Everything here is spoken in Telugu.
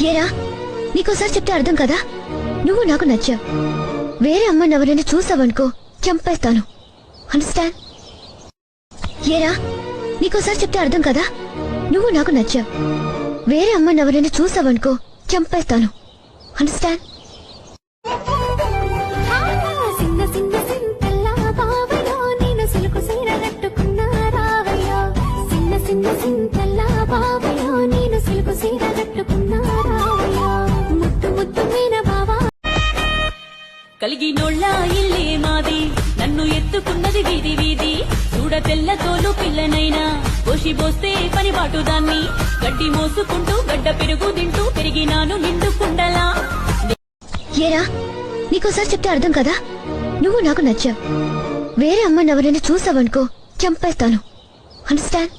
ఏరా నీకోసారి చెప్తే అర్థం కదా, నువ్వు నాకు నచ్చావు. వేరే అమ్మని ఎవరైనా చూసావనుకో చంపేస్తాను. అండర్స్టాండ్? ఏరా నీకోసారి చెప్తే అర్థం కదా, నువ్వు నాకు నచ్చావు. వేరే అమ్మని ఎవరైనా చూసావనుకో చంపేస్తాను. అండర్స్టాండ్? కలిగినోళ్ళ ఇల్లే మాది, నన్ను ఎత్తుకున్నది వీధి వీధి. చూడ తెల్ల తోలు పిల్లనైనా పోసి పోస్తే పని బాటు దాన్ని. గడ్డి మోసుకుంటూ గడ్డ పెరుగు తింటూ పెరిగినాను నిండు కుండలా. ఏరా నీకోసారి చెప్తే అర్థం కదా, నువ్వు నాకు నచ్చావు. వేరే అమ్మని ఎవరైనా చూసావనుకో చంపేస్తాను. అండర్స్టాండ్?